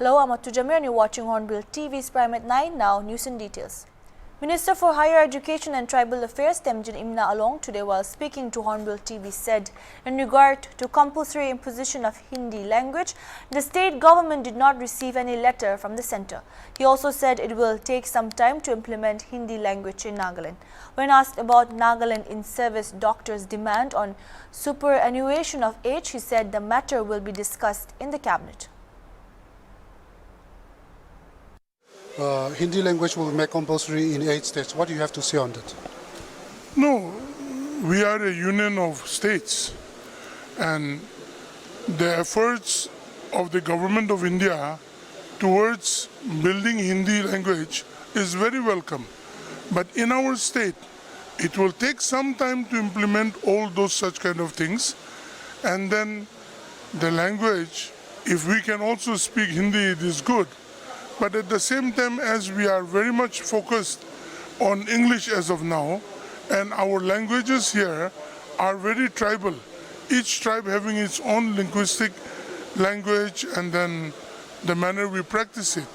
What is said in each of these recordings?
Hello, I'm Attu Jamir and you're watching Hornbill TV's Prime at 9. Now, news and details. Minister for Higher Education and Tribal Affairs Temjin Imna along today while speaking to Hornbill TV said in regard to compulsory imposition of Hindi language, the state government did not receive any letter from the centre. He also said it will take some time to implement Hindi language in Nagaland. When asked about Nagaland in-service doctors' demand on superannuation of age, he said the matter will be discussed in the cabinet. Hindi language will make compulsory in 8 states. What do you have to say on that? No, we are a union of states, and the efforts of the government of India towards building Hindi language is very welcome. But in our state, it will take some time to implement all those such kind of things, and then the language, if we can also speak Hindi, it is good. But at the same time, as we are very much focused on English as of now, and our languages here are very tribal, each tribe having its own linguistic language and then the manner we practice it.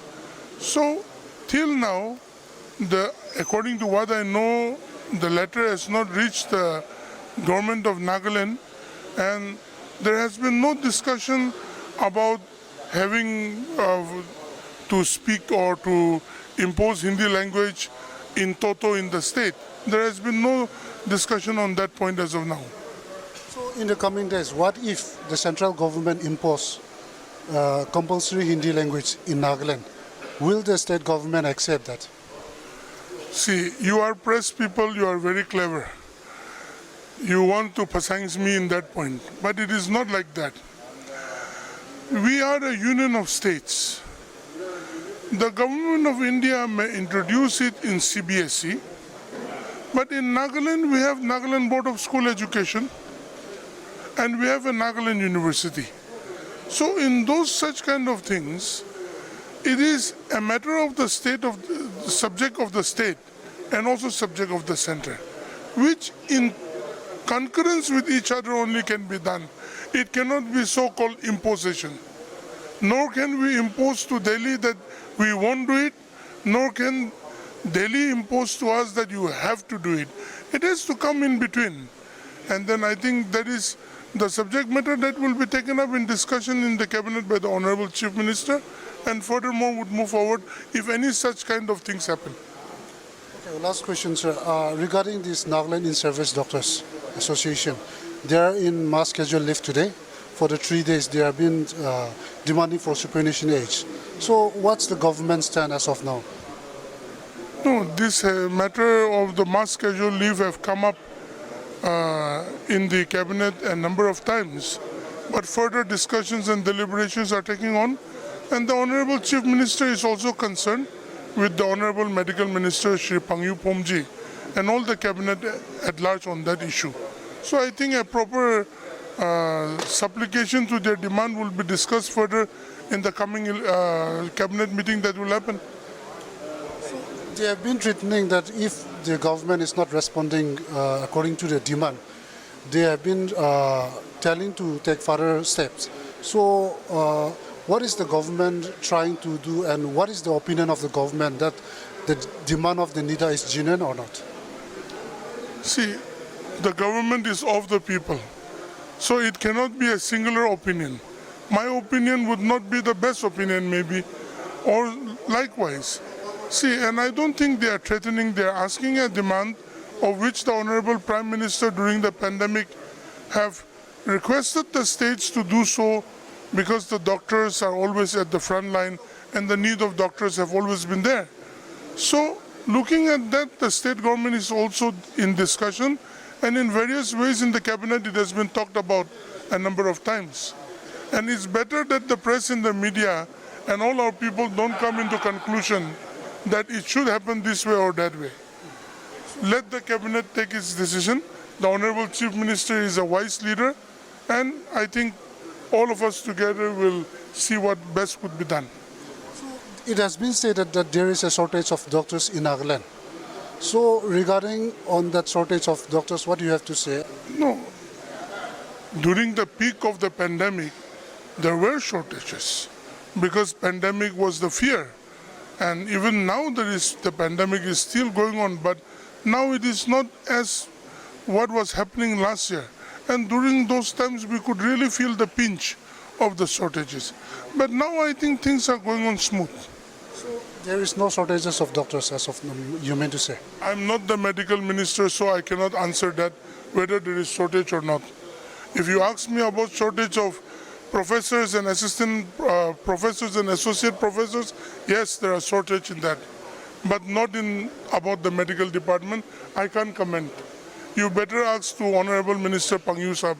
So, till now, according to what I know, the letter has not reached the government of Nagaland, and there has been no discussion about having to speak or to impose Hindi language in toto in the state. There has been no discussion on that point as of now. So in the coming days, what if the central government impose compulsory Hindi language in Nagaland? Will the state government accept that? See, you are press people, you are very clever. You want to pasang me in that point, but it is not like that. We are a union of states. The government of India may introduce it in CBSE, but in Nagaland we have Nagaland Board of School Education and we have a Nagaland University. So in those such kind of things, it is a matter of the state of the subject of the state and also subject of the center, which in concurrence with each other only can be done. It cannot be so-called imposition. Nor can we impose to Delhi that we won't do it, nor can Delhi impose to us that you have to do it. It has to come in between. And then I think that is the subject matter that will be taken up in discussion in the cabinet by the Honorable Chief Minister, and furthermore would move forward if any such kind of things happen. Okay, last question, sir. Regarding this Nagaland In-Service Doctors Association, they are in mass scheduled leave today. For the 3 days, they have been demanding for superannuation age. So what's the government's stand as of now? No, this matter of the mass schedule leave have come up in the cabinet a number of times. But further discussions and deliberations are taking on. And the Honorable Chief Minister is also concerned with the Honorable Medical Minister, Shri Pangyu Pomji, and all the cabinet at large on that issue. So I think a proper supplication to their demand will be discussed further in the coming cabinet meeting that will happen. They have been threatening that if the government is not responding according to their demand, they have been telling to take further steps. So what is the government trying to do, and what is the opinion of the government that the demand of the Nida'S is genuine or not? See, the government is of the people. So it cannot be a singular opinion. My opinion would not be the best opinion maybe, or likewise. See, and I don't think they are threatening, they are asking a demand of which the Honorable Prime Minister during the pandemic have requested the states to do so, because the doctors are always at the front line and the need of doctors have always been there. So looking at that, the state government is also in discussion. And in various ways in the cabinet, it has been talked about a number of times. And it's better that the press and the media and all our people don't come into conclusion that it should happen this way or that way. Let the cabinet take its decision. The Honorable Chief Minister is a wise leader, and I think all of us together will see what best could be done. It has been stated that there is a shortage of doctors in Nagaland. So regarding on that shortage of doctors, what do you have to say? No. During the peak of the pandemic, there were shortages. because pandemic was the fear. And even now the pandemic is still going on, but now it is not as what was happening last year. And during those times we could really feel the pinch of the shortages. But now I think things are going on smooth. There is no shortages of doctors as of now, you mean to say? I'm not the medical minister, so I cannot answer that, whether there is shortage or not. If you ask me about shortage of professors and assistant professors and associate professors, yes, there are shortage in that. But not in about the medical department. I can't comment. You better ask to Honorable Minister Pangyu Sahab